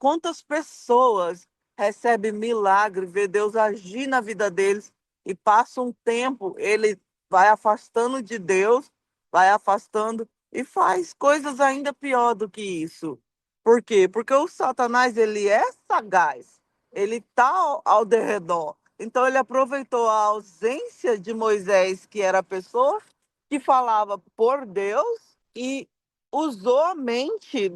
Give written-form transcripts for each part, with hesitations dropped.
quantas pessoas recebem milagre, vê Deus agir na vida deles e passa um tempo, ele vai afastando de Deus, vai afastando e faz coisas ainda pior do que isso. Por quê? Porque o Satanás, ele é sagaz, ele está ao derredor. Então ele aproveitou a ausência de Moisés, que era a pessoa que falava por Deus, e usou a mente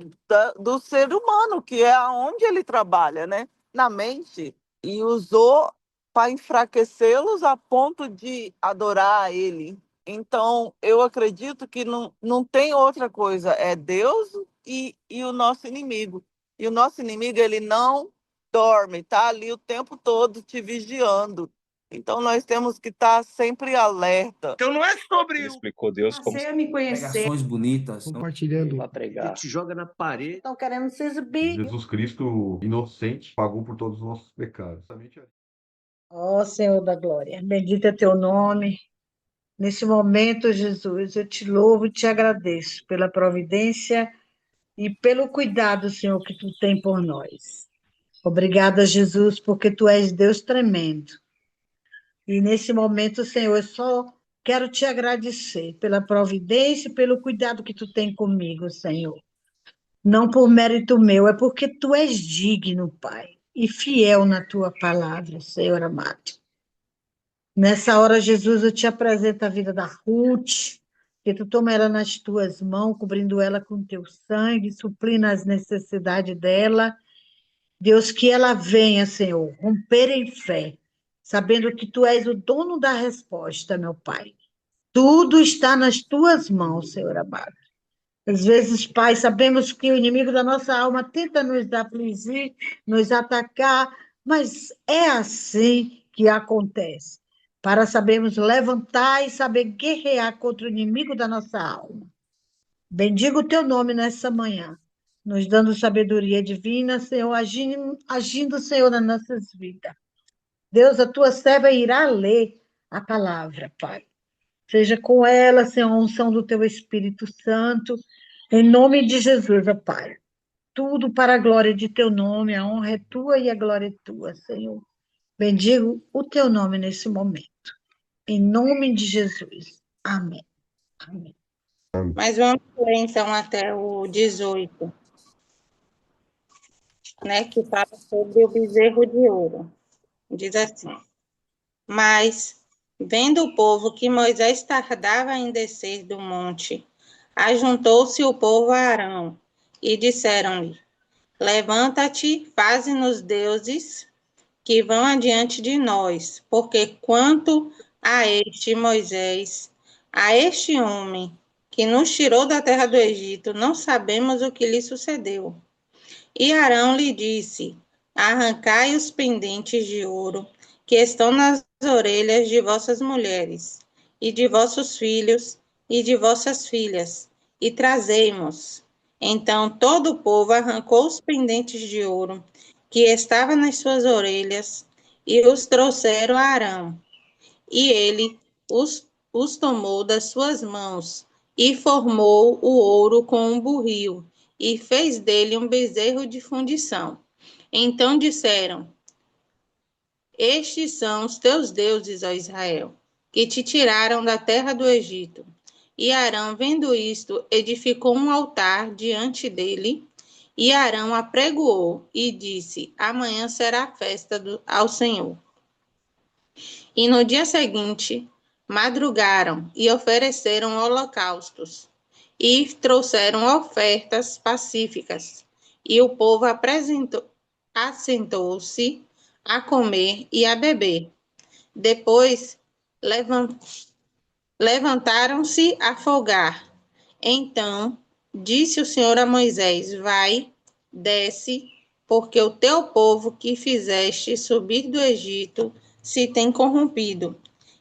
do ser humano, que é aonde ele trabalha, né? Na mente, e usou para enfraquecê-los a ponto de adorar a ele. Então, eu acredito que não tem outra coisa, é Deus e o nosso inimigo. E o nosso inimigo, ele não dorme, tá ali o tempo todo te vigiando. Então, nós temos que estar sempre alerta. Então não é sobre Ele explicou Deus como Passei a me conhecer. Pregações bonitas. compartilhando. para pregar. te joga na parede. Estão querendo se exibir. Jesus Cristo, inocente, pagou por todos os nossos pecados. Ó Senhor da glória, bendito é teu nome. Nesse momento, Jesus, eu te louvo e te agradeço pela providência e pelo cuidado, Senhor, que tu tem por nós. Obrigada, Jesus, porque tu és Deus tremendo. E nesse momento, Senhor, eu só quero te agradecer pela providência e pelo cuidado que tu tem comigo, Senhor. Não por mérito meu, é porque tu és digno, Pai, e fiel na tua palavra, Senhor amado. Nessa hora, Jesus, eu te apresento a vida da Ruth, que tu toma ela nas tuas mãos, cobrindo ela com teu sangue, suprindo as necessidades dela. Deus, que ela venha, Senhor, romper em fé, sabendo que tu és o dono da resposta, meu Pai. Tudo está nas tuas mãos, Senhor amado. Às vezes, Pai, sabemos que o inimigo da nossa alma tenta nos afligir, nos atacar, mas é assim que acontece. Para sabermos levantar e saber guerrear contra o inimigo da nossa alma. Bendigo o teu nome nessa manhã, nos dando sabedoria divina, Senhor, agindo, Senhor, nas nossas vidas. Deus, a tua serva irá ler a palavra, Pai. Seja com ela, Senhor, a unção do teu Espírito Santo, em nome de Jesus, ó Pai. Tudo para a glória de teu nome, a honra é tua e a glória é tua, Senhor. Bendigo o teu nome nesse momento. Em nome de Jesus. Amém. Amém. Mas vamos ler, então, até o 18, né, que fala sobre o bezerro de ouro. Diz assim: Mas, vendo o povo que Moisés tardava em descer do monte, ajuntou-se o povo a Arão, e disseram-lhe: Levanta-te, faze-nos deuses que vão adiante de nós, porque quanto a este Moisés, a este homem que nos tirou da terra do Egito, não sabemos o que lhe sucedeu. E Arão lhe disse: Arrancai os pendentes de ouro que estão nas orelhas de vossas mulheres, e de vossos filhos, e de vossas filhas, e trazei-mos. Então todo o povo arrancou os pendentes de ouro que estavam nas suas orelhas, e os trouxeram a Arão. E ele os tomou das suas mãos, e formou o ouro com um burril, e fez dele um bezerro de fundição. Então disseram: Estes são os teus deuses, ó Israel, que te tiraram da terra do Egito. E Arão, vendo isto, edificou um altar diante dele, e Arão apregoou e disse: Amanhã será festa ao Senhor. E no dia seguinte, madrugaram e ofereceram holocaustos, e trouxeram ofertas pacíficas. E o povo assentou-se a comer e a beber. Depois levantaram-se a folgar. Então disse o Senhor a Moisés: Vai, desce, porque o teu povo que fizeste subir do Egito se tem corrompido,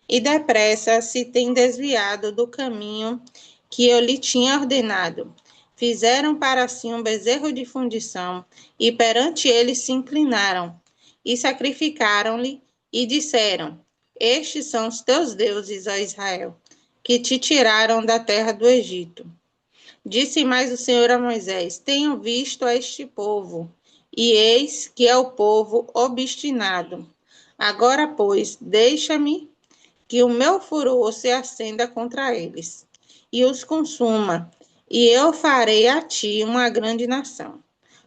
e depressa se tem desviado do caminho que eu lhe tinha ordenado. Fizeram para si um bezerro de fundição, e perante ele se inclinaram, e sacrificaram-lhe, e disseram: Estes são os teus deuses, ó Israel, que te tiraram da terra do Egito. Disse mais o Senhor a Moisés: Tenho visto a este povo, e eis que é o povo obstinado. Agora, pois, deixa-me que o meu furor se acenda contra eles, e os consuma, e eu farei a ti uma grande nação.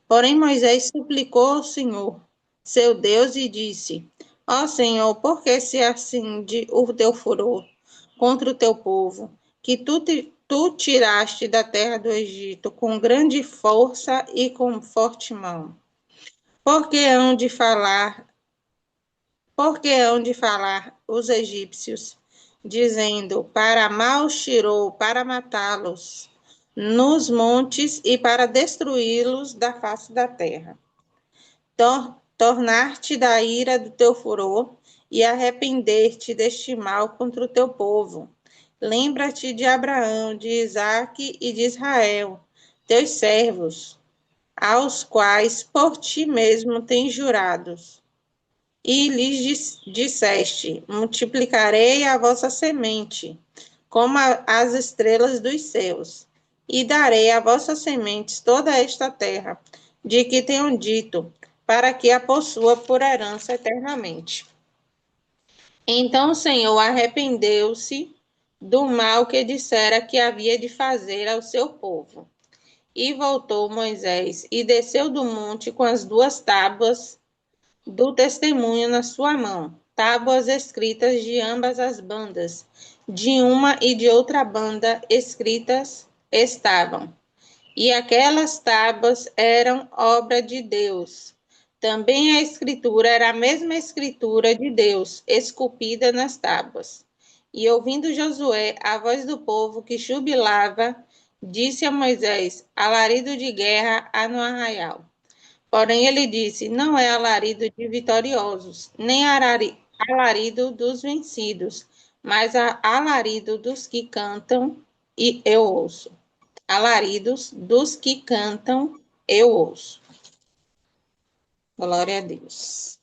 Porém, Moisés suplicou ao Senhor, seu Deus, e disse: Ó Senhor, por que se acende o teu furor contra o teu povo, que tu tiraste da terra do Egito com grande força e com forte mão? Porque hão de falar os egípcios, dizendo: Para mal os tirou, para matá-los nos montes e para destruí-los da face da terra. Tornar-te da ira do teu furor e arrepender-te deste mal contra o teu povo. Lembra-te de Abraão, de Isaque e de Israel, teus servos, aos quais por ti mesmo tens jurados. E lhes disseste: multiplicarei a vossa semente, como as estrelas dos céus, e darei a vossas sementes toda esta terra, de que tenho dito, para que a possua por herança eternamente. Então o Senhor arrependeu-se do mal que dissera que havia de fazer ao seu povo. E voltou Moisés e desceu do monte com as 2 tábuas do testemunho na sua mão, tábuas escritas de ambas as bandas, de uma e de outra banda escritas estavam. E aquelas tábuas eram obra de Deus. Também a escritura era a mesma escritura de Deus, esculpida nas tábuas. E ouvindo Josué a voz do povo que jubilava, disse a Moisés: alarido de guerra há no arraial. Porém ele disse: não é alarido de vitoriosos, nem alarido dos vencidos, mas alarido dos que cantam, e eu ouço. Alaridos dos que cantam, eu ouço. Glória a Deus.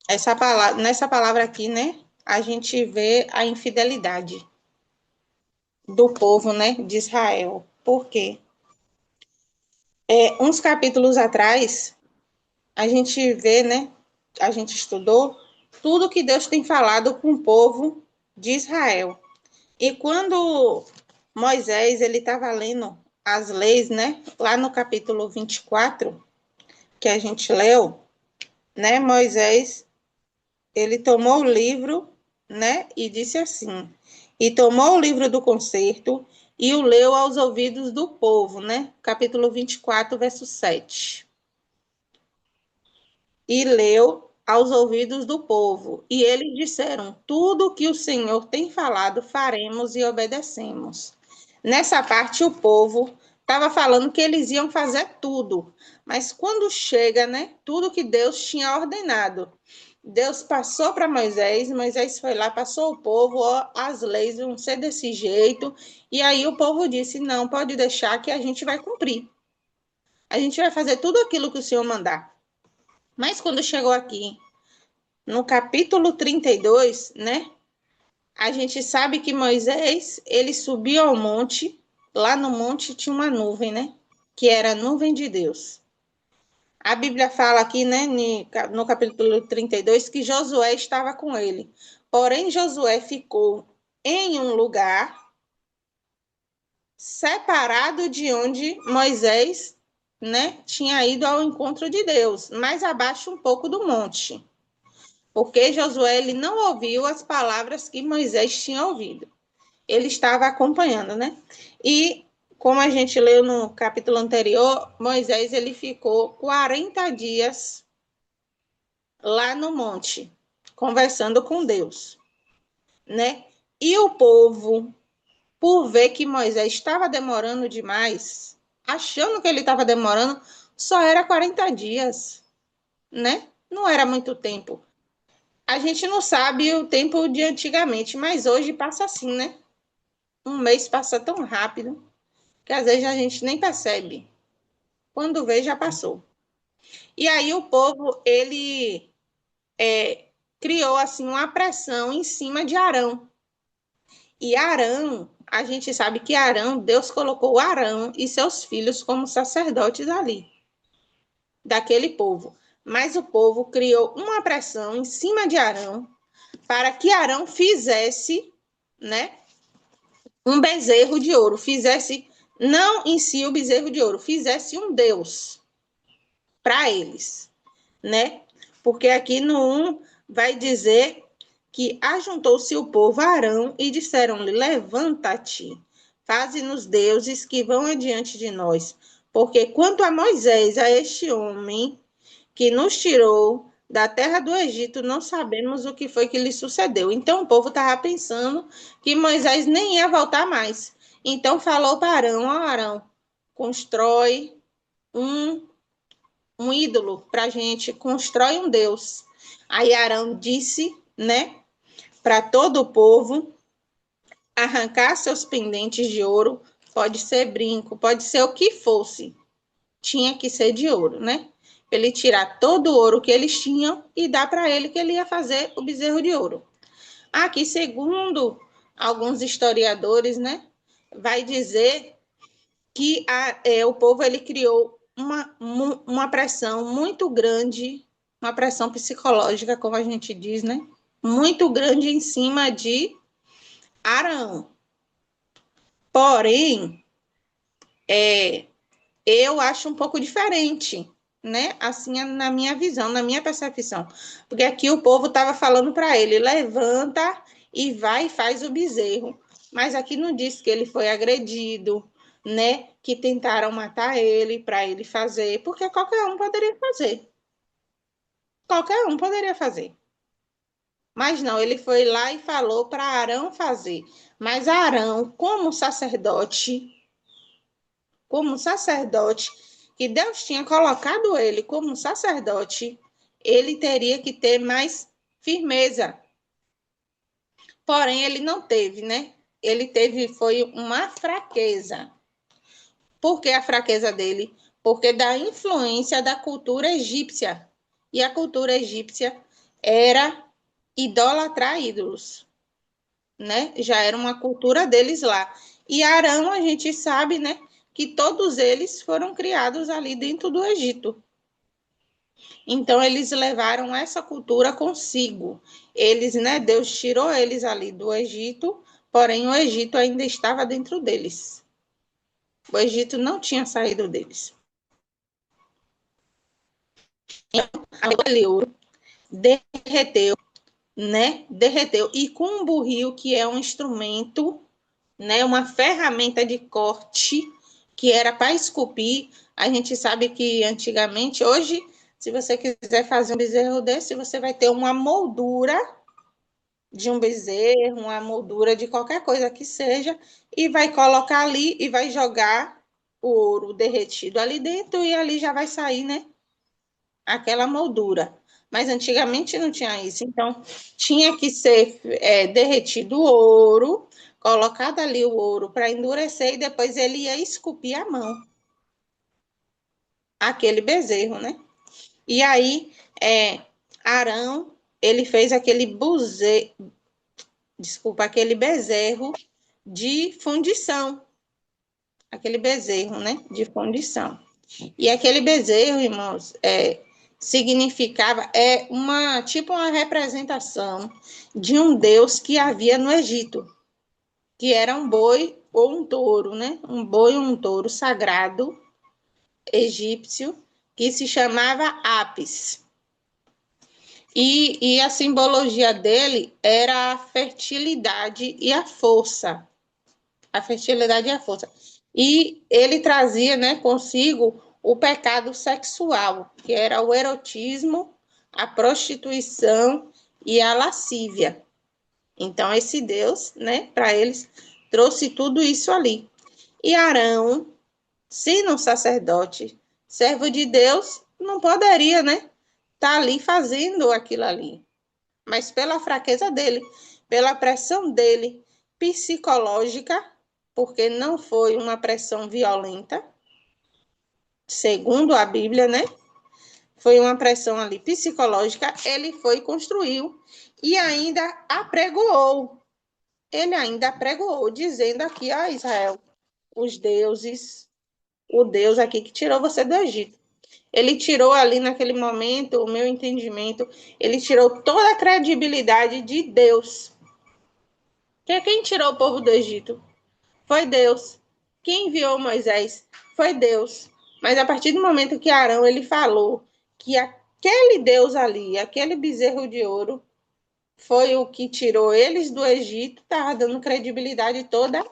Nessa palavra aqui, né, a gente vê a infidelidade do povo, né, de Israel. Por quê? Uns capítulos atrás, a gente vê, né, a gente estudou tudo que Deus tem falado com o povo de Israel. E quando Moisés, ele estava lendo as leis, né, lá no capítulo 24, que a gente leu, né, Moisés, ele tomou o livro, né, e disse assim, e tomou o livro do concerto e o leu aos ouvidos do povo, né, capítulo 24, verso 7. E leu aos ouvidos do povo, e eles disseram: tudo o que o Senhor tem falado faremos e obedecemos. Nessa parte, o povo estava falando que eles iam fazer tudo, mas quando chega, né, tudo que Deus tinha ordenado, Deus passou para Moisés, Moisés foi lá, passou o povo, ó, as leis vão ser desse jeito, e aí o povo disse: não, pode deixar que a gente vai cumprir. A gente vai fazer tudo aquilo que o Senhor mandar. Mas quando chegou aqui, no capítulo 32, né, a gente sabe que Moisés, ele subiu ao monte, lá no monte tinha uma nuvem, né, que era a nuvem de Deus. A Bíblia fala aqui, né, no capítulo 32, que Josué estava com ele. Porém, Josué ficou em um lugar separado de onde Moisés, né, tinha ido ao encontro de Deus, mais abaixo um pouco do monte. Porque Josué, ele não ouviu as palavras que Moisés tinha ouvido. Ele estava acompanhando, né? E, como a gente leu no capítulo anterior, Moisés, ele ficou 40 dias lá no monte, conversando com Deus, né? E o povo, por ver que Moisés estava demorando demais, achando que ele estava demorando, só era 40 dias, né? Não era muito tempo. A gente não sabe o tempo de antigamente, mas hoje passa assim, né? Um mês passa tão rápido que às vezes a gente nem percebe. Quando vê, já passou. E aí o povo, ele criou assim uma pressão em cima de Arão. E Arão, a gente sabe que Arão, Deus colocou Arão e seus filhos como sacerdotes ali. daquele povo. Mas o povo criou uma pressão em cima de Arão para que Arão fizesse, né, um bezerro de ouro, fizesse, não em si o bezerro de ouro, fizesse um Deus para eles, né? Porque aqui no 1 vai dizer que ajuntou-se o povo a Arão e disseram-lhe: levanta-te, faze-nos deuses que vão adiante de nós. Porque quanto a Moisés, a este homem que nos tirou da terra do Egito, não sabemos o que foi que lhe sucedeu. Então o povo estava pensando que Moisés nem ia voltar mais. Então falou para Arão: ó Arão, constrói um ídolo para a gente, constrói um Deus. Aí Arão disse, né, para todo o povo arrancar seus pendentes de ouro, pode ser brinco, pode ser o que fosse, tinha que ser de ouro, né? Ele tirar todo o ouro que eles tinham e dar para ele que ele ia fazer o bezerro de ouro. Aqui, segundo alguns historiadores, né, vai dizer que o povo ele criou uma pressão muito grande, uma pressão psicológica, como a gente diz, né, muito grande em cima de Arão. Porém, eu acho um pouco diferente, né? Assim, na minha visão, na minha percepção. Porque aqui o povo estava falando para ele: levanta e vai e faz o bezerro. Mas aqui não diz que ele foi agredido, né? Que tentaram matar ele para ele fazer, porque qualquer um poderia fazer. Qualquer um poderia fazer. Mas não, ele foi lá e falou para Arão fazer. Mas Arão, como sacerdote, que Deus tinha colocado ele como sacerdote, ele teria que ter mais firmeza. Porém, ele não teve, né? Foi uma fraqueza. Por que a fraqueza dele? Porque da influência da cultura egípcia. E a cultura egípcia era idolatrar ídolos, né? Já era uma cultura deles lá. E Arão, a gente sabe, né, que todos eles foram criados ali dentro do Egito. Então, eles levaram essa cultura consigo. Eles, né, Deus tirou eles ali do Egito, porém o Egito ainda estava dentro deles. O Egito não tinha saído deles. Então, aquele ouro derreteu, né? Derreteu. E com um burril, que é um instrumento, né, uma ferramenta de corte, que era para esculpir. A gente sabe que antigamente, hoje, se você quiser fazer um bezerro desse, você vai ter uma moldura de um bezerro, uma moldura de qualquer coisa que seja, e vai colocar ali e vai jogar o ouro derretido ali dentro e ali já vai sair, né, aquela moldura. Mas antigamente não tinha isso, então tinha que ser derretido o ouro, colocado ali o ouro para endurecer e depois ele ia esculpir à mão aquele bezerro, né? E aí Arão, ele fez aquele bezerro de fundição, aquele bezerro, né, de fundição. E aquele bezerro, irmãos, significava uma representação de um deus que havia no Egito, que era um boi ou um touro, né? Um boi ou um touro sagrado egípcio que se chamava Apis. E a simbologia dele era a fertilidade e a força. A fertilidade e a força. E ele trazia, né, consigo o pecado sexual, que era o erotismo, a prostituição e a lascívia. Então, esse Deus, né, para eles, trouxe tudo isso ali. E Arão, sendo um sacerdote, servo de Deus, não poderia, né, estar ali fazendo aquilo ali. Mas pela fraqueza dele, pela pressão dele, psicológica, porque não foi uma pressão violenta, segundo a Bíblia, né? Foi uma pressão ali psicológica, ele foi e construiu e ainda apregoou. Ele ainda apregoou, dizendo aqui a Israel, os deuses, o Deus aqui que tirou você do Egito. ele tirou ali naquele momento, o meu entendimento, ele tirou toda a credibilidade de Deus. Porque quem tirou o povo do Egito? Foi Deus. Quem enviou Moisés? Foi Deus. Mas a partir do momento que Arão ele falou que aquele Deus ali, aquele bezerro de ouro, foi o que tirou eles do Egito, estava dando credibilidade toda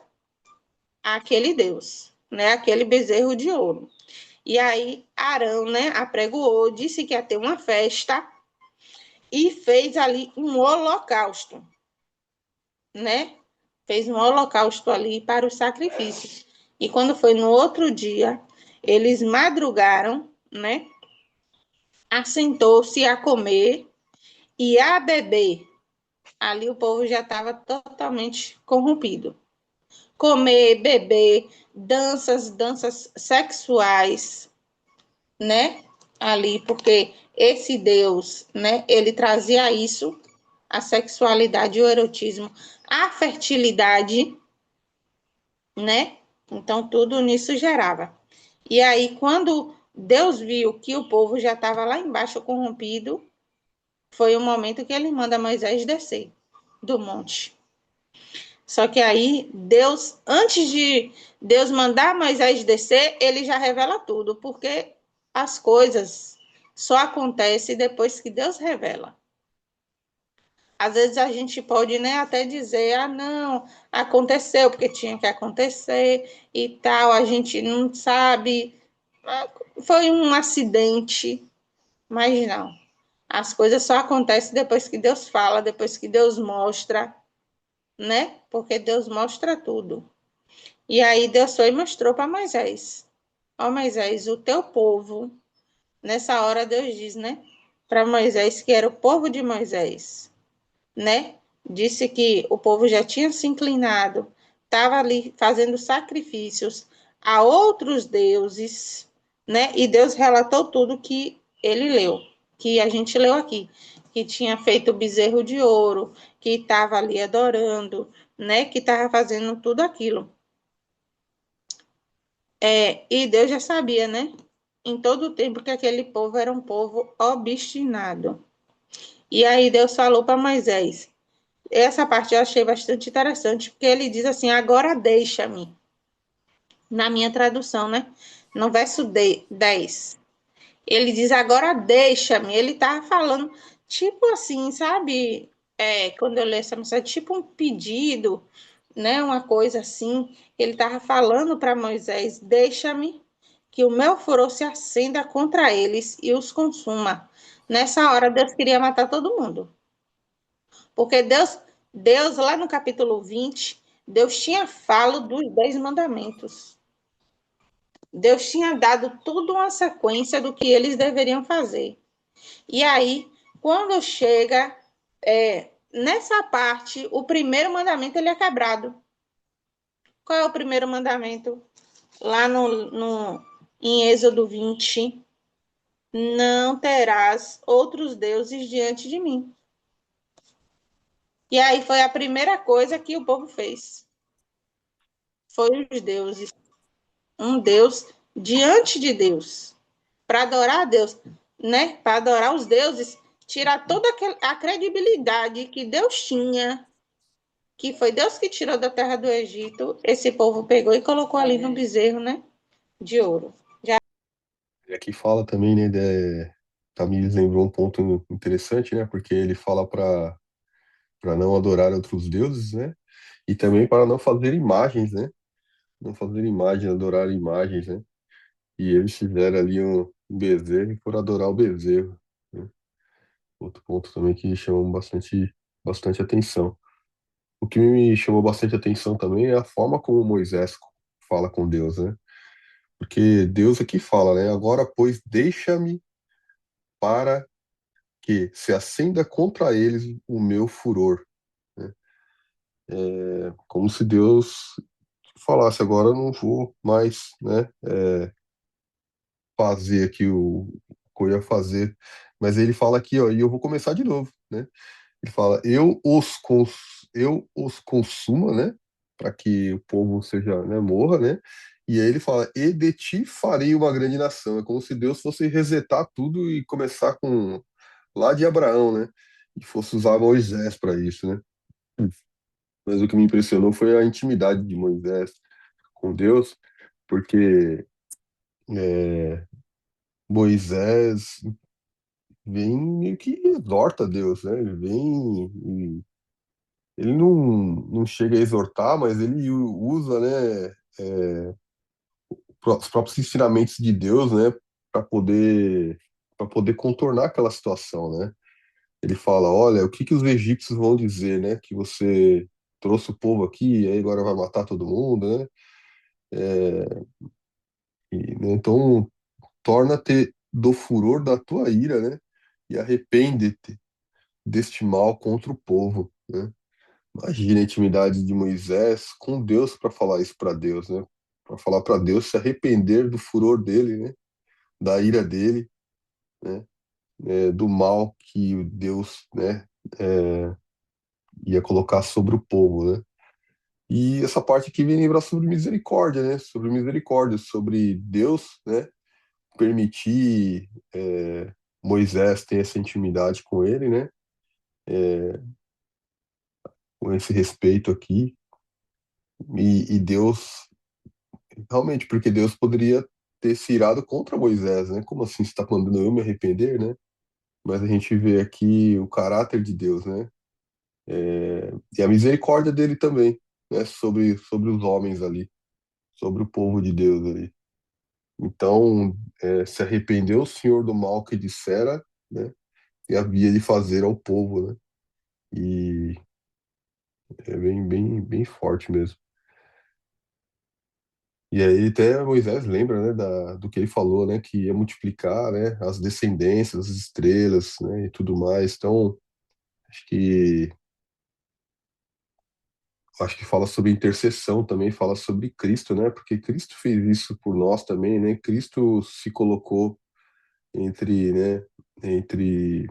àquele Deus, né? Aquele bezerro de ouro. E aí Arão, né, apregoou, disse que ia ter uma festa e fez ali um holocausto, né? Fez um holocausto ali para os sacrifícios. E quando foi no outro dia, eles madrugaram, né? Assentou-se a comer e a beber. Ali o povo já estava totalmente corrompido. Comer, beber, danças sexuais, né? Ali, porque esse Deus, né? Ele trazia isso, a sexualidade, o erotismo, a fertilidade, né? Então, tudo nisso gerava. E aí, quando Deus viu que o povo já estava lá embaixo corrompido, foi o momento que ele manda Moisés descer do monte. Só que aí, Deus, antes de Deus mandar Moisés descer, ele já revela tudo, porque as coisas só acontecem depois que Deus revela. Às vezes a gente pode, né, até dizer, ah, não, aconteceu porque tinha que acontecer e tal, a gente não sabe, foi um acidente, mas não. As coisas só acontecem depois que Deus fala, depois que Deus mostra, né? Porque Deus mostra tudo. E aí Deus foi e mostrou para Moisés. Ó Moisés, o teu povo, nessa hora Deus diz, né? Para Moisés, que era o povo de Moisés, né? Disse que o povo já tinha se inclinado, estava ali fazendo sacrifícios a outros deuses, né? E Deus relatou tudo que ele leu, que a gente leu aqui, que tinha feito o bezerro de ouro, que estava ali adorando, né? Que estava fazendo tudo aquilo. E Deus já sabia, né? Em todo o tempo que aquele povo era um povo obstinado. E aí Deus falou para Moisés. Essa parte eu achei bastante interessante, porque ele diz assim, agora deixa-me, na minha tradução, né? No verso 10. Ele diz, agora deixa-me. Ele estava falando, tipo assim, sabe? Quando eu leio essa mensagem, tipo um pedido, né? Uma coisa assim. Ele estava falando para Moisés, deixa-me que o meu furor se acenda contra eles e os consuma. Nessa hora, Deus queria matar todo mundo. Porque Deus, lá no capítulo 20, Deus tinha falado dos 10 mandamentos. Deus tinha dado tudo uma sequência do que eles deveriam fazer. E aí, quando chega nessa parte, o primeiro mandamento ele é quebrado. Qual é o primeiro mandamento? Lá em Êxodo 20, não terás outros deuses diante de mim. E aí foi a primeira coisa que o povo fez. Foi os deuses. Um Deus diante de Deus. Para adorar a Deus, né? Para adorar os deuses, tirar toda a credibilidade que Deus tinha, que foi Deus que tirou da terra do Egito, esse povo pegou e colocou ali no bezerro, né? De ouro. E aqui fala também, né, Tamires lembrou um ponto interessante, né, porque ele fala para não adorar outros deuses, né, e também para não fazer imagens, né, não fazer imagens, adorar imagens, né, e eles fizeram ali um bezerro e foram adorar o bezerro, né. Outro ponto também que chamou bastante atenção. O que me chamou bastante atenção também é a forma como Moisés fala com Deus, né, porque Deus aqui fala, né, agora pois deixa-me para que se acenda contra eles o meu furor, né? Como se Deus falasse, agora eu não vou mais, né, fazer aqui o que eu ia fazer. Mas ele fala aqui, ó, e eu vou começar de novo, né? Ele fala, eu os consuma, né, para que o povo seja, né, morra, né? E aí ele fala, e de ti farei uma grande nação. É como se Deus fosse resetar tudo e começar com lá de Abraão, né? E fosse usar Moisés para isso, né? Mas o que me impressionou foi a intimidade de Moisés com Deus, porque é, Moisés vem meio que exorta Deus, né? Ele vem e ele não chega a exortar, mas ele usa, né, os próprios ensinamentos de Deus, né, para poder contornar aquela situação, né? Ele fala, olha, o que que os egípcios vão dizer, né? Que você trouxe o povo aqui e aí agora vai matar todo mundo, né? Né, então torna-te do furor da tua ira, né? E arrepende-te deste mal contra o povo, né? Imagina a intimidade de Moisés com Deus para falar isso para Deus, né? Para falar para Deus se arrepender do furor dele, né? Da ira dele, né? Do mal que Deus, né? é, ia colocar sobre o povo, né? E essa parte aqui vem lembrar sobre misericórdia, né? Sobre misericórdia, sobre Deus, né? Permitir Moisés ter essa intimidade com ele, né? Com esse respeito aqui. E Deus, realmente, porque Deus poderia ter se irado contra Moisés, né? Como assim você está mandando eu me arrepender, né? Mas a gente vê aqui o caráter de Deus, né? E a misericórdia dele também, né? Sobre os homens ali, sobre o povo de Deus ali. Então, se arrependeu o Senhor do mal que dissera, né? E havia de fazer ao povo, né? E é bem forte mesmo. E aí até Moisés lembra, né, do que ele falou, né, que ia multiplicar, né, as descendências, as estrelas, né, e tudo mais. Então, acho que acho que fala sobre intercessão também, fala sobre Cristo, né? Porque Cristo fez isso por nós também, né? Cristo se colocou entre, né, entre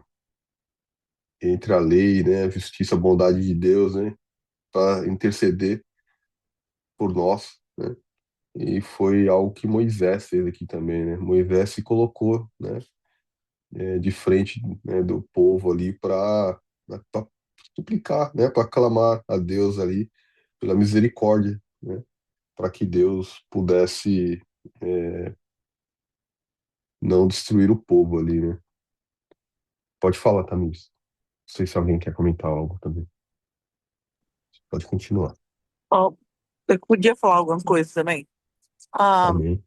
entre a lei, né, a justiça, a bondade de Deus, né, para interceder por nós, né? E foi algo que Moisés fez aqui também, né? Moisés se colocou, né, de frente, né, do povo ali para suplicar, né, para clamar a Deus ali pela misericórdia, né, para que Deus pudesse não destruir o povo ali, né? Pode falar, Tamires. Não sei se alguém quer comentar algo também. Pode continuar. Ó, eu podia falar alguma coisa também? Ah, Amém.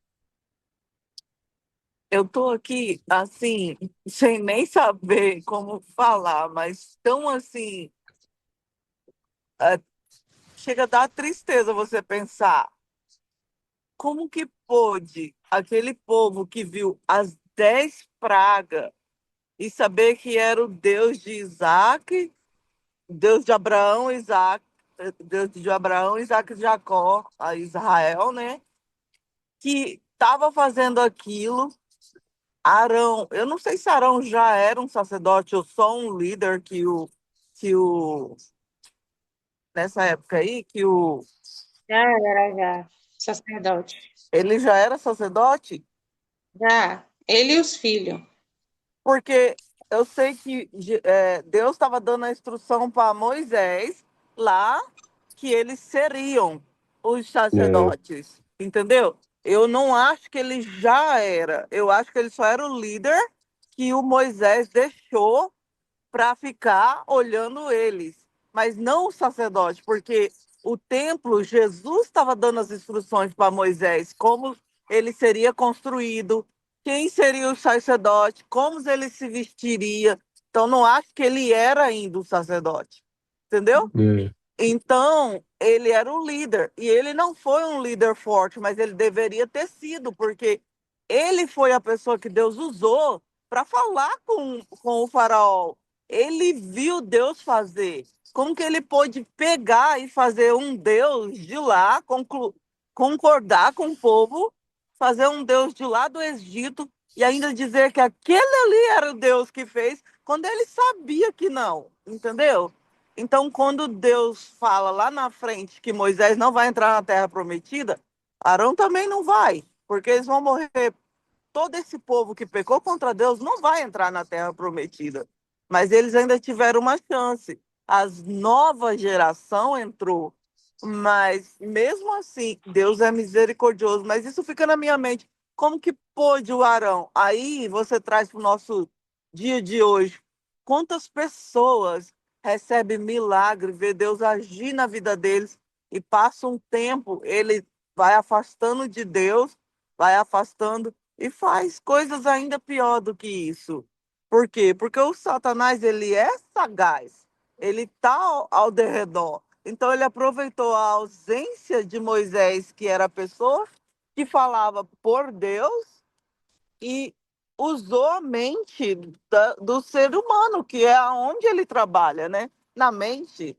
eu tô aqui, assim, sem nem saber como falar, mas tão assim, é, chega a dar tristeza você pensar como que pôde aquele povo que viu as 10 pragas e saber que era o Deus de Isaac, Deus de Abraão, Isaac, Deus de Abraão, Isaac e Jacó, a Israel, né? Que estava fazendo aquilo. Arão, eu não sei se Arão já era um sacerdote ou só um líder que o nessa época aí, Já era, já. Sacerdote. ele já era sacerdote, Já. Ele e os filhos. porque eu sei que Deus estava dando a instrução para Moisés lá que eles seriam os É, sacerdotes, entendeu? Eu não acho que ele já era, eu acho que ele só era o líder que o Moisés deixou para ficar olhando eles, mas não o sacerdote, porque o templo, Jesus estava dando as instruções para Moisés, como ele seria construído, quem seria o sacerdote, como ele se vestiria. Então, não acho que ele era ainda o sacerdote, entendeu? é, Então, ele era o líder. E ele não foi um líder forte, mas ele deveria ter sido, porque ele foi a pessoa que Deus usou para falar com o faraó. Ele viu Deus fazer. Como que ele pôde pegar e fazer um Deus de lá, concordar com o povo, fazer um Deus de lá do Egito e ainda dizer que aquele ali era o Deus que fez, quando ele sabia que não, entendeu? Então, quando Deus fala lá na frente que Moisés não vai entrar na terra prometida, Arão também não vai, porque eles vão morrer. Todo esse povo que pecou contra Deus não vai entrar na terra prometida. Mas eles ainda tiveram uma chance. A nova geração entrou. Mas mesmo assim, Deus é misericordioso. Mas isso fica na minha mente. Como que pôde o Arão? Aí você traz para o nosso dia de hoje. Quantas pessoas recebem milagre, vê Deus agir na vida deles e passa um tempo, ele vai afastando de Deus, vai afastando e faz coisas ainda pior do que isso. Por quê? Porque o Satanás, ele é sagaz. Ele está ao derredor. Então, ele aproveitou a ausência de Moisés, que era a pessoa que falava por Deus, e usou a mente do ser humano, que é aonde ele trabalha, né? Na mente.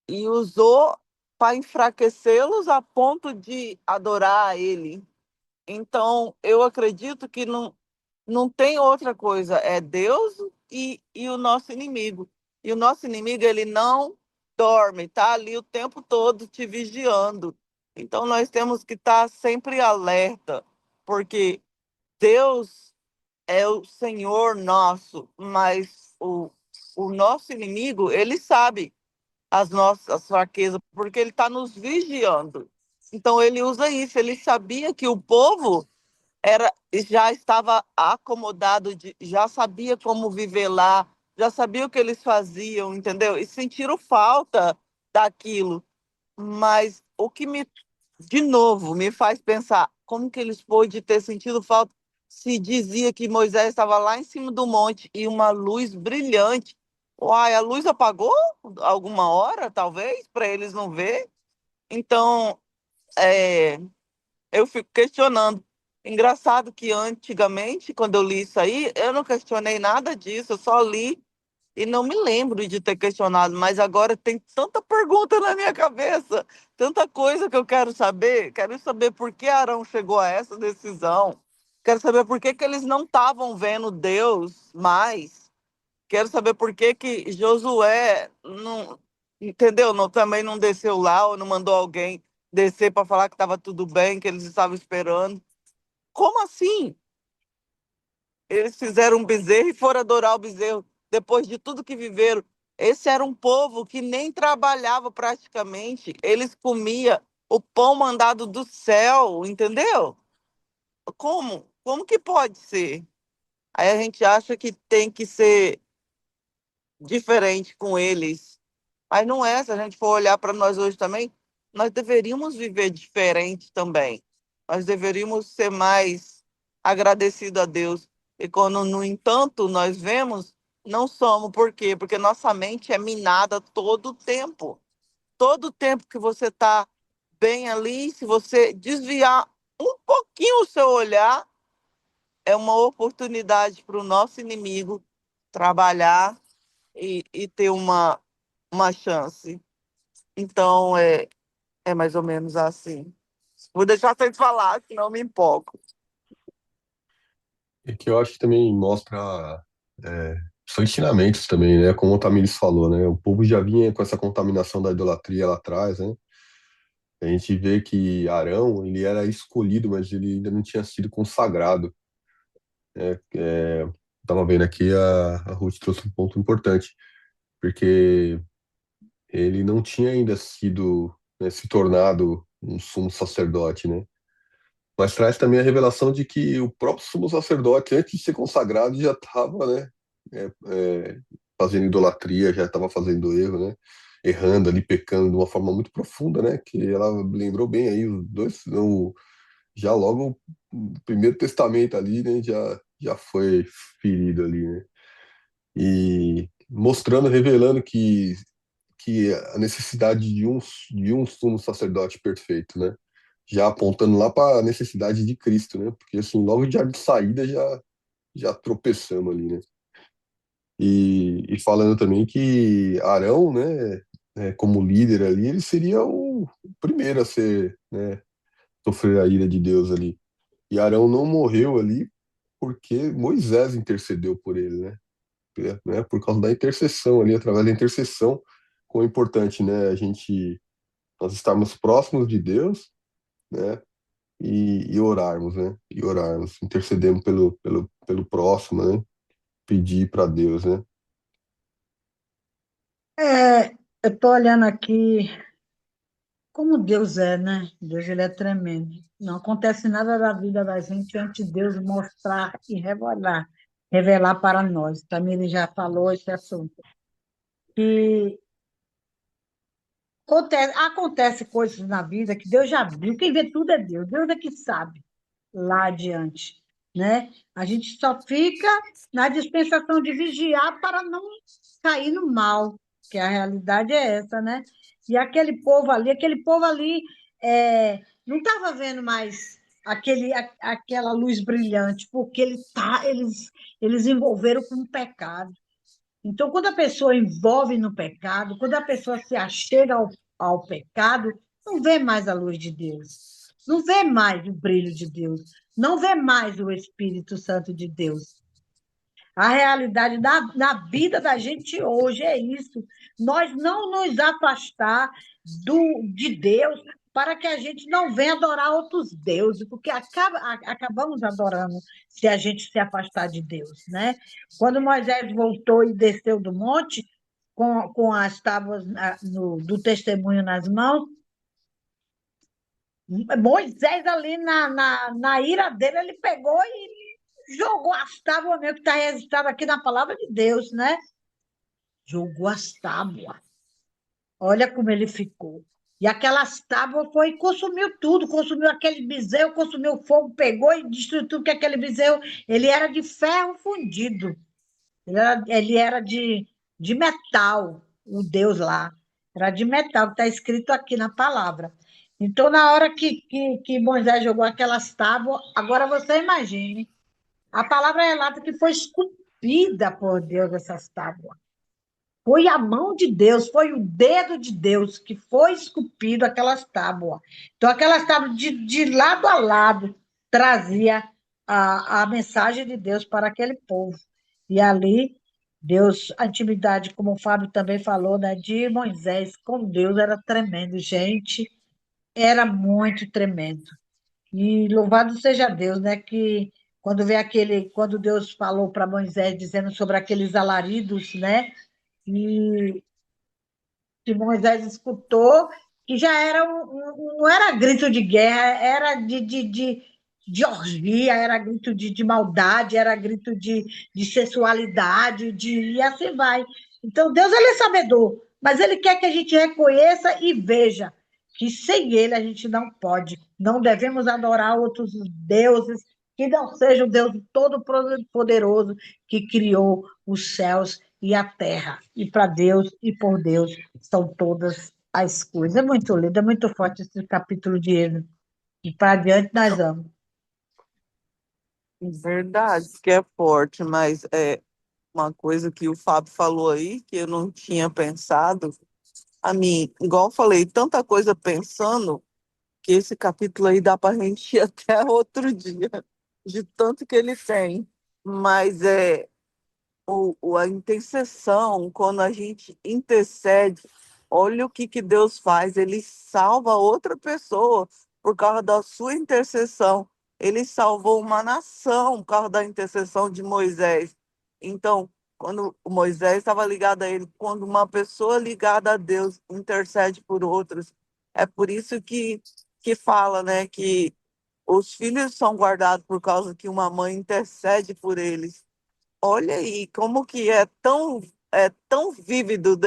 E usou para enfraquecê-los a ponto de adorar a ele. Então, eu acredito que não tem outra coisa, é Deus e o nosso inimigo. E o nosso inimigo, ele não dorme, tá ali o tempo todo te vigiando. Então, nós temos que estar sempre alerta, porque Deus é o Senhor nosso, mas o nosso inimigo, ele sabe as nossas fraquezas, porque ele está nos vigiando. Então, ele usa isso, ele sabia que o povo já estava acomodado, já sabia como viver lá, já sabia o que eles faziam, entendeu? E sentiram falta daquilo. Mas o que de novo, me faz pensar como que eles pôde ter sentido falta se dizia que Moisés estava lá em cima do monte e uma luz brilhante. Uai, a luz apagou alguma hora, talvez, para eles não ver. Então, é, eu fico questionando. Engraçado que antigamente, quando eu li isso aí, eu não questionei nada disso, eu só li e não me lembro de ter questionado, mas agora tem tanta pergunta na minha cabeça, tanta coisa que eu quero saber. Quero saber por que Arão chegou a essa decisão. Quero saber por que eles não estavam vendo Deus mais. Quero saber por que Josué não, entendeu? Não, também não desceu lá ou não mandou alguém descer para falar que estava tudo bem, que eles estavam esperando. Como assim? Eles fizeram um bezerro e foram adorar o bezerro depois de tudo que viveram. Esse era um povo que nem trabalhava praticamente. Eles comiam o pão mandado do céu, entendeu? Como? Como que pode ser? Aí a gente acha que tem que ser diferente com eles. Mas não é, se a gente for olhar para nós hoje também, nós deveríamos viver diferente também. Nós deveríamos ser mais agradecidos a Deus. E quando, no entanto, nós vemos, não somos. Por quê? Porque nossa mente é minada todo o tempo. Todo o tempo que você está bem ali, se você desviar um pouquinho o seu olhar, é uma oportunidade para o nosso inimigo trabalhar e ter uma chance. Então, é mais ou menos assim. Vou deixar vocês falar, senão eu me empolgo. E que eu acho que também mostra são ensinamentos também, né? Como o Tamires falou, né? O povo já vinha com essa contaminação da idolatria lá atrás, né? A gente vê que Arão, ele era escolhido, mas ele ainda não tinha sido consagrado. Tava vendo aqui, a Ruth trouxe um ponto importante, porque ele não tinha ainda sido, né, se tornado um sumo sacerdote, né? Mas traz também a revelação de que o próprio sumo sacerdote, antes de ser consagrado, já estava, né, é, é, fazendo idolatria, já estava fazendo erro, né, errando ali, pecando de uma forma muito profunda, né, que ela lembrou bem aí, os dois, já logo o Primeiro Testamento ali, né, já foi ferido ali, né, e mostrando, revelando que a necessidade de um sumo sacerdote perfeito, né? Já apontando lá para a necessidade de Cristo, né? Porque assim, logo de saída já tropeçamos ali, né? E falando também que Arão, né, como líder ali, ele seria o primeiro a ser, né, sofrer a ira de Deus ali. E Arão não morreu ali porque Moisés intercedeu por ele, né? Por causa da intercessão ali, através da intercessão, como é importante, né? Nós estarmos próximos de Deus, né? e orarmos, né? E orarmos, intercedemos pelo próximo, né? Pedir para Deus, né? É, eu estou olhando aqui como Deus é, né? Deus, ele é tremendo. Não acontece nada da vida da gente antes de Deus mostrar e revelar para nós. Também ele já falou esse assunto. Que acontece coisas na vida que Deus já viu. Quem vê tudo é Deus. Deus é que sabe lá adiante, né? A gente só fica na dispensação de vigiar para não cair no mal, que a realidade é essa, né? E aquele povo ali não estava vendo mais aquela luz brilhante, porque eles envolveram com o pecado. Então, quando a pessoa envolve no pecado, quando a pessoa se achega ao pecado, não vê mais a luz de Deus, não vê mais o brilho de Deus, não vê mais o Espírito Santo de Deus. A realidade na vida da gente hoje é isso. Nós não nos afastar de Deus para que a gente não venha adorar outros deuses, porque acabamos adorando se a gente se afastar de Deus, né? Quando Moisés voltou e desceu do monte, com as tábuas do testemunho nas mãos, Moisés ali na ira dele, ele pegou e jogou as tábuas mesmo, que está registrado aqui na palavra de Deus, né? Jogou as tábuas. Olha como ele ficou. E aquelas tábuas foi consumiu tudo, consumiu aquele bezerro, consumiu o fogo, pegou e destruiu tudo que aquele bezerro, ele era de ferro fundido. Ele era de metal, o Deus lá. Era de metal, que está escrito aqui na palavra. Então, na hora que Moisés jogou aquelas tábuas, agora você imagine, a palavra relata que foi esculpida por Deus essas tábuas. Foi a mão de Deus, foi o dedo de Deus que foi esculpido aquelas tábuas. Então, aquelas tábuas de lado a lado trazia a mensagem de Deus para aquele povo. E ali, Deus, a intimidade, como o Fábio também falou, né, de Moisés com Deus era tremendo, gente, era muito tremendo. E louvado seja Deus, né, que quando Deus falou para Moisés dizendo sobre aqueles alaridos, né, e que Moisés escutou, que já era não era grito de guerra, era de orgia, era grito de maldade, era grito de sensualidade, e assim vai. Então, Deus, ele é sabedor, mas ele quer que a gente reconheça e veja que sem ele a gente não pode, não devemos adorar outros deuses que não seja o Deus Todo-Poderoso que criou os céus e a terra. E para Deus e por Deus são todas as coisas. É muito lindo, é muito forte esse capítulo de Êxodo. E para adiante nós vamos. Verdade, que é forte, mas é uma coisa que o Fábio falou aí, que eu não tinha pensado. A mim, igual eu falei, tanta coisa pensando, que esse capítulo aí dá para a gente ir até outro dia, de tanto que ele tem. Mas a intercessão, quando a gente intercede, olha o que Deus faz, ele salva outra pessoa por causa da sua intercessão. Ele salvou uma nação por causa da intercessão de Moisés. Então, quando o Moisés estava ligado a ele, quando uma pessoa ligada a Deus intercede por outros, é por isso que fala, né, que os filhos são guardados por causa que uma mãe intercede por eles. Olha aí, como que é tão vívido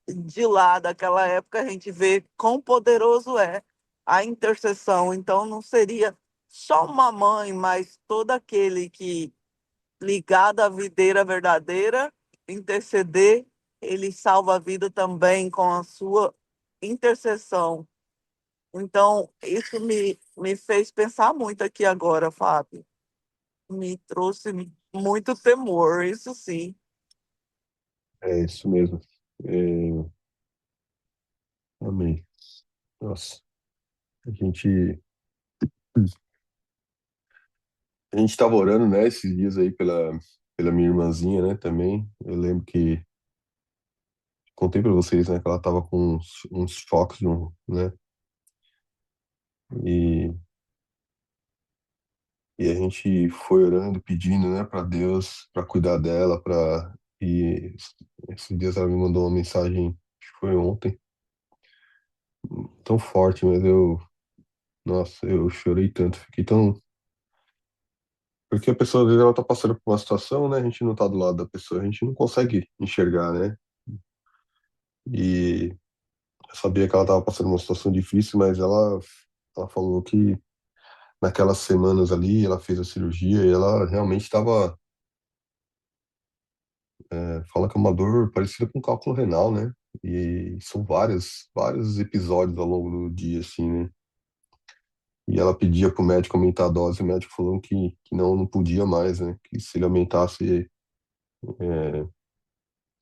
de lá, daquela época, a gente vê quão poderoso é a intercessão. Então, não seria só uma mãe, mas todo aquele que, ligado à videira verdadeira, interceder, ele salva a vida também com a sua intercessão. Então, isso me fez pensar muito aqui agora, Fábio. Me trouxe muito temor, isso sim. É isso mesmo. É, amém. Nossa, a gente a gente estava orando, né, esses dias aí pela minha irmãzinha, né, também. Eu lembro que contei para vocês, né, que ela tava com uns choques, né, E, e a gente foi orando, pedindo, né, para Deus, para cuidar dela, e esses dias ela me mandou uma mensagem, acho que foi ontem, tão forte, mas nossa, eu chorei tanto, fiquei tão. Porque a pessoa, às vezes, ela tá passando por uma situação, né, a gente não tá do lado da pessoa, a gente não consegue enxergar, né, e eu sabia que ela tava passando uma situação difícil, mas ela falou que naquelas semanas ali, ela fez a cirurgia e ela realmente estava. Fala que é uma dor parecida com cálculo renal, né? E são vários episódios ao longo do dia, assim, né? E ela pedia pro médico aumentar a dose, o médico falou que não podia mais, né? Que se ele aumentasse, é,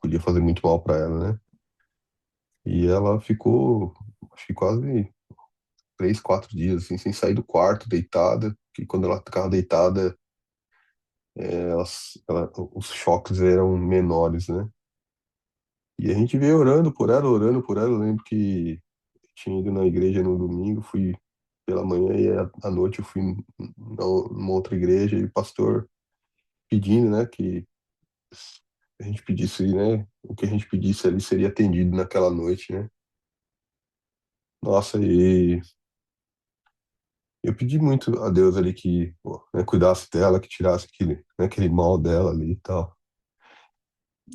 podia fazer muito mal para ela, né? E ela ficou, acho que quase 3, 4 dias, assim, sem sair do quarto, deitada, que quando ela ficava deitada, os choques eram menores, né? E a gente veio orando por ela, orando por ela. Eu lembro que tinha ido na igreja no domingo, fui pela manhã e à noite eu fui numa outra igreja e o pastor pedindo, né, que a gente pedisse, né, o que a gente pedisse ali seria atendido naquela noite, né? Nossa, e eu pedi muito a Deus ali que, pô, né, cuidasse dela, que tirasse aquele mal dela ali e tal.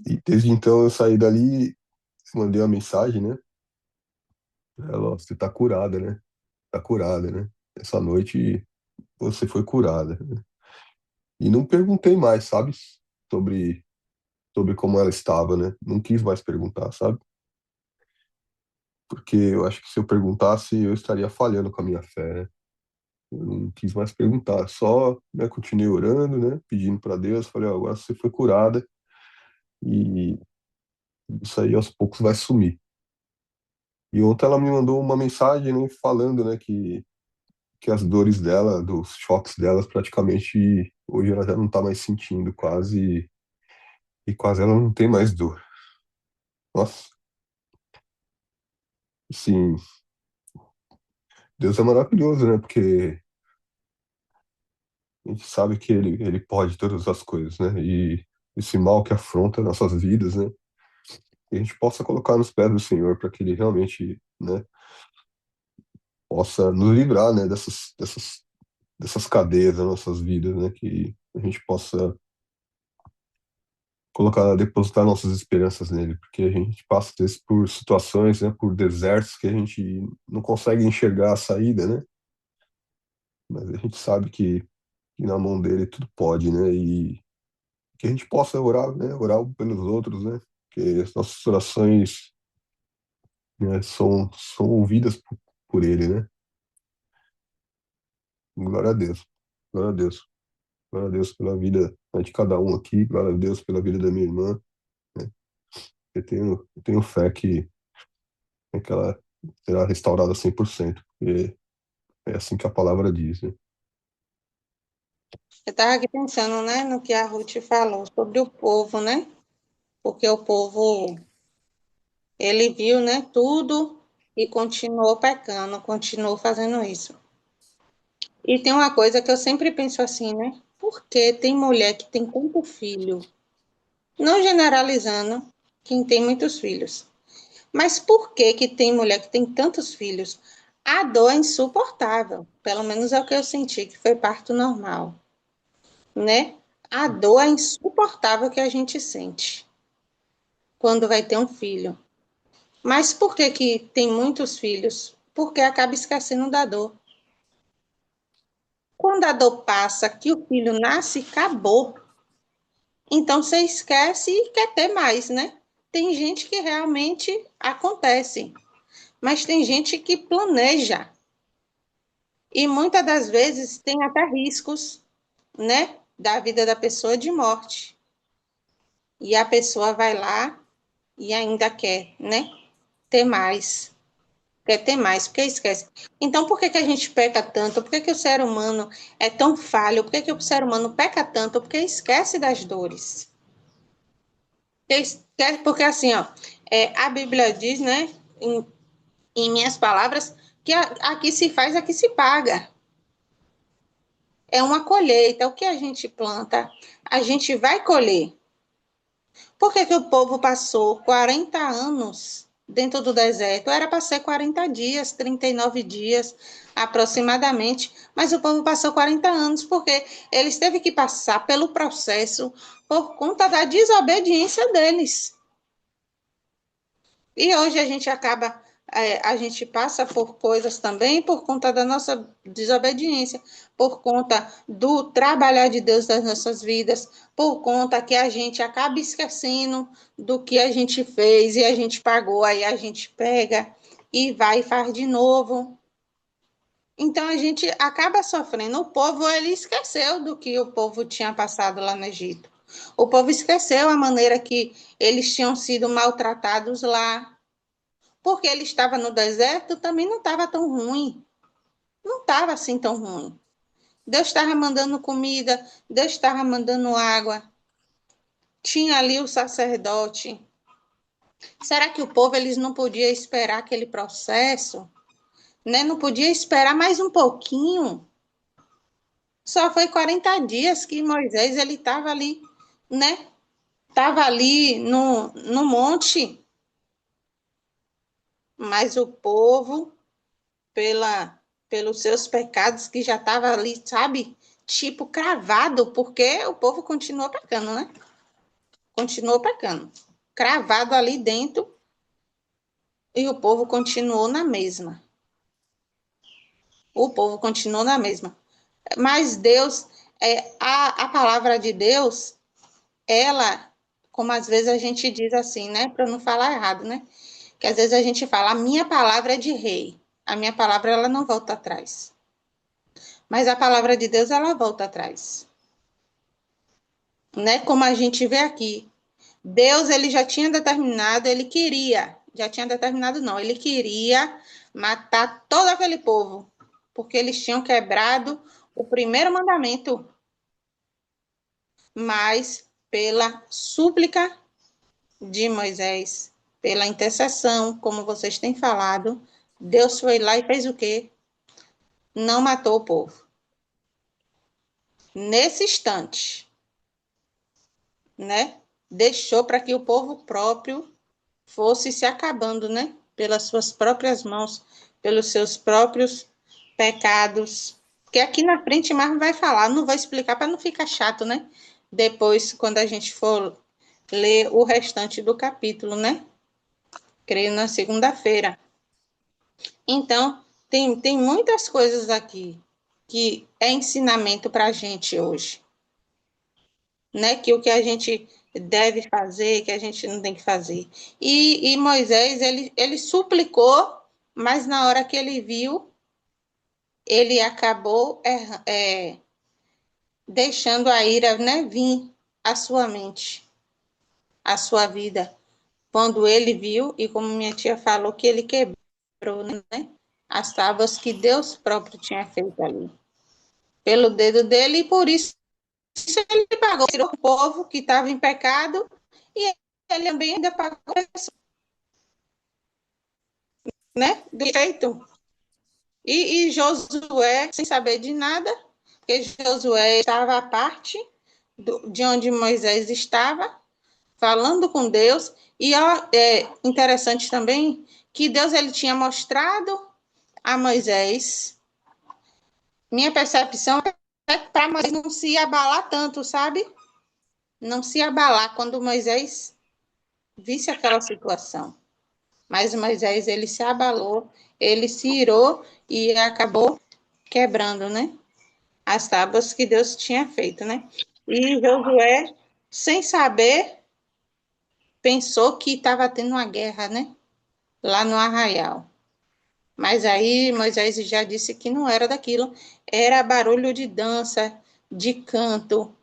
E desde então eu saí dali, mandei uma mensagem, né? Ela, ó, você tá curada, né? Tá curada, né? Essa noite você foi curada. E não perguntei mais, sabe? Sobre, sobre como ela estava, né? Não quis mais perguntar, sabe? Porque eu acho que se eu perguntasse, eu estaria falhando com a minha fé, né? Eu não quis mais perguntar, só, né, continuei orando, né? Pedindo para Deus, falei, ó, agora você foi curada e isso aí aos poucos vai sumir. E ontem ela me mandou uma mensagem, né, falando, né, que as dores dela, dos choques delas, praticamente hoje ela já não tá mais sentindo quase, e quase ela não tem mais dor. Nossa, sim, Deus é maravilhoso, né? Porque a gente sabe que ele pode todas as coisas, né? E esse mal que afronta nossas vidas, né? Que a gente possa colocar nos pés do Senhor para que Ele realmente, né, possa nos livrar, né, dessas cadeias das nossas vidas, né? Que a gente possa colocar, depositar nossas esperanças nele, porque a gente passa às vezes por situações, né, por desertos que a gente não consegue enxergar a saída, né? Mas a gente sabe que na mão dele tudo pode, né? E que a gente possa orar, né? Orar pelos outros, né? Que as nossas orações, né, são ouvidas por ele, né? Glória a Deus. Glória a Deus. Glória a Deus pela vida, né, de cada um aqui. Glória a Deus pela vida da minha irmã, né? Eu tenho fé que ela será restaurada 100%, porque é assim que a palavra diz, né? Eu estava aqui pensando, né, no que a Ruth falou sobre o povo, né? Porque o povo, ele viu, né, tudo e continuou pecando, continuou fazendo isso. E tem uma coisa que eu sempre penso assim, né? Por que tem mulher que tem tanto filho? Não generalizando quem tem muitos filhos. Mas por que que tem mulher que tem tantos filhos? A dor é insuportável. Pelo menos é o que eu senti, que foi parto normal, né? A dor é insuportável que a gente sente quando vai ter um filho. Mas por que que tem muitos filhos? Porque acaba esquecendo da dor. Quando a dor passa, que o filho nasce, acabou. Então você esquece e quer ter mais, né? Tem gente que realmente acontece, mas tem gente que planeja. E muitas das vezes tem até riscos, né? Da vida da pessoa de morte. E a pessoa vai lá e ainda quer, né? Ter mais. Quer ter mais, porque esquece. Então, por que que a gente peca tanto? Por que que o ser humano é tão falho? Por que que o ser humano peca tanto? Porque esquece das dores. Porque assim, ó, a Bíblia diz, né, em minhas palavras, que aqui se faz, aqui se paga. É uma colheita. O que a gente planta, a gente vai colher. Por que o povo passou 40 anos dentro do deserto? Era para ser 40 dias, 39 dias aproximadamente, mas o povo passou 40 anos porque eles teve que passar pelo processo por conta da desobediência deles. E hoje a gente a gente passa por coisas também por conta da nossa desobediência, por conta do trabalhar de Deus nas nossas vidas, por conta que a gente acaba esquecendo do que a gente fez e a gente pagou, aí a gente pega e vai e faz de novo. Então a gente acaba sofrendo. O povo, ele esqueceu do que o povo tinha passado lá no Egito. O povo esqueceu a maneira que eles tinham sido maltratados lá. Porque ele estava no deserto, também não estava tão ruim. Não estava assim tão ruim. Deus estava mandando comida, Deus estava mandando água. Tinha ali o sacerdote. Será que o povo eles não podia esperar aquele processo? Né? Não podia esperar mais um pouquinho? Só foi 40 dias que Moisés ele estava ali, né? Estava ali no monte. Mas o povo pelos seus pecados que já estava ali, sabe? Tipo, cravado, porque o povo continuou pecando, né? Continuou pecando. Cravado ali dentro e o povo continuou na mesma. O povo continuou na mesma. Mas Deus, a palavra de Deus, ela, como às vezes a gente diz assim, né? Para não falar errado, né? Que às vezes a gente fala, a minha palavra é de rei. A minha palavra, ela não volta atrás. Mas a palavra de Deus, ela volta atrás. Né? Como a gente vê aqui. Deus, ele já tinha determinado, ele queria, já tinha determinado não, ele queria matar todo aquele povo, porque eles tinham quebrado o primeiro mandamento. Mas pela súplica de Moisés, pela intercessão, como vocês têm falado, Deus foi lá e fez o quê? Não matou o povo. Nesse instante, né? Deixou para que o povo próprio fosse se acabando, né? Pelas suas próprias mãos, pelos seus próprios pecados. Que aqui na frente Marco vai falar, não vou explicar para não ficar chato, né? Depois, quando a gente for ler o restante do capítulo, né? Creio na segunda-feira. Então, tem muitas coisas aqui que é ensinamento para a gente hoje. Né? Que o que a gente deve fazer, que a gente não tem que fazer. E Moisés, ele suplicou, mas na hora que ele viu, ele acabou deixando a ira, né, vir à sua mente, à sua vida. Quando ele viu, e como minha tia falou, que ele quebrou, né, as tábuas que Deus próprio tinha feito ali, pelo dedo dele, e por isso ele pagou, tirou o povo que estava em pecado, e ele também ainda pagou isso, né? Do jeito. E Josué, sem saber de nada, porque Josué estava à parte de onde Moisés estava, falando com Deus, e é interessante também que Deus ele tinha mostrado a Moisés, minha percepção é para Moisés não se abalar tanto, sabe? Não se abalar quando Moisés visse aquela situação. Mas Moisés, ele se abalou, ele se irou e acabou quebrando, né? As tábuas que Deus tinha feito, né? E Josué, sem saber, pensou que estava tendo uma guerra, né? Lá no arraial. Mas aí Moisés já disse que não era daquilo. Era barulho de dança, de canto.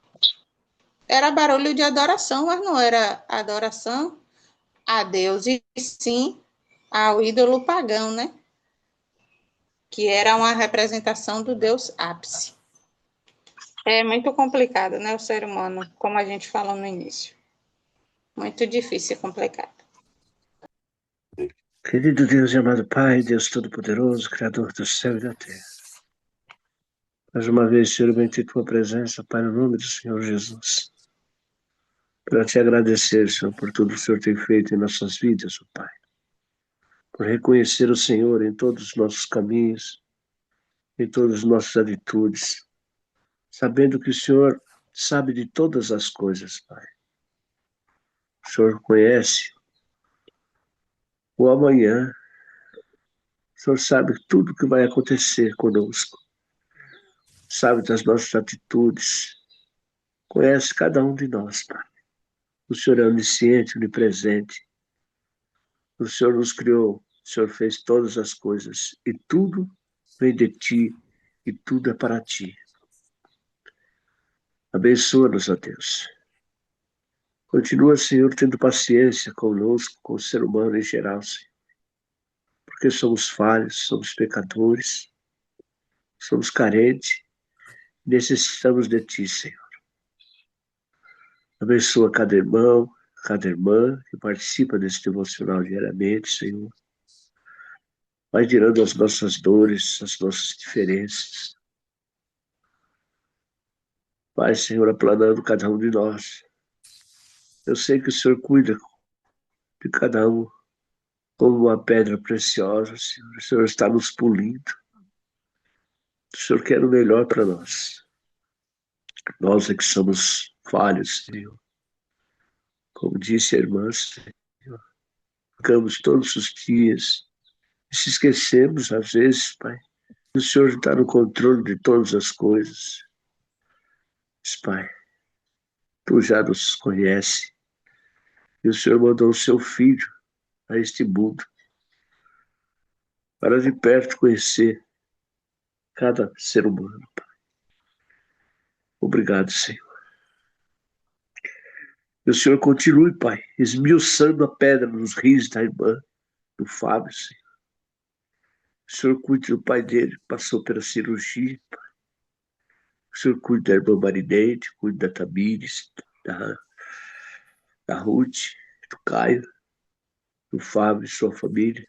Era barulho de adoração, mas não era adoração a Deus, e sim ao ídolo pagão, né? Que era uma representação do Deus ápice. É muito complicado, né, o ser humano, como a gente falou no início. Muito difícil e complicado. Querido Deus e amado Pai, Deus Todo-Poderoso, Criador do céu e da terra. Mais uma vez, Senhor, bendito tua presença, Pai, no nome do Senhor Jesus. Para te agradecer, Senhor, por tudo que o Senhor tem feito em nossas vidas, ó Pai. Por reconhecer o Senhor em todos os nossos caminhos, em todas as nossas atitudes, sabendo que o Senhor sabe de todas as coisas, Pai. O Senhor conhece o amanhã, o Senhor sabe tudo que vai acontecer conosco, sabe das nossas atitudes, conhece cada um de nós, Pai. O Senhor é onisciente, onipresente. O Senhor nos criou, o Senhor fez todas as coisas e tudo vem de Ti e tudo é para Ti. Abençoa-nos, ó Deus. Continua, Senhor, tendo paciência conosco, com o ser humano em geral, Senhor. Porque somos falhos, somos pecadores, somos carentes, necessitamos de Ti, Senhor. Abençoa cada irmão, cada irmã que participa desse devocional diariamente, Senhor. Vai tirando as nossas dores, as nossas diferenças. Vai, Senhor, aplanando cada um de nós. Eu sei que o Senhor cuida de cada um como uma pedra preciosa, Senhor. O Senhor está nos polindo. O Senhor quer o melhor para nós. Nós é que somos falhos, Senhor. Como disse a irmã, Senhor, ficamos todos os dias e se esquecemos, às vezes, Pai, que o Senhor está no controle de todas as coisas. Mas, Pai, Tu já nos conhece e o Senhor mandou o Seu Filho a este mundo para de perto conhecer cada ser humano, Pai. Obrigado, Senhor. E o Senhor continue, Pai, esmiuçando a pedra nos rins da irmã, do Fábio, Senhor. O Senhor cuide do pai dele, que passou pela cirurgia, Pai. O Senhor cuide da irmã Marineide, cuide da Tamires, da Ruth, do Caio, do Fábio e sua família,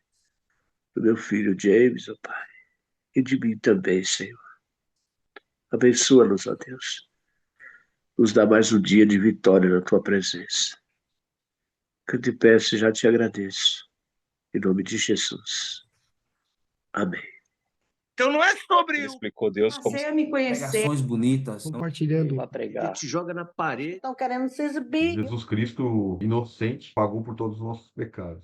do meu filho James, ó Pai, e de mim também, Senhor. Abençoa-nos, ó Deus. Nos dá mais um dia de vitória na Tua presença. Que eu te peço e já te agradeço. Em nome de Jesus. Amém. Então não é sobre Ele explicou Deus como Passei a me conhecer. Pregações bonitas. compartilhando. Para pregar. Te joga na parede. Estão querendo se exibir. Jesus Cristo, inocente, pagou por todos os nossos pecados.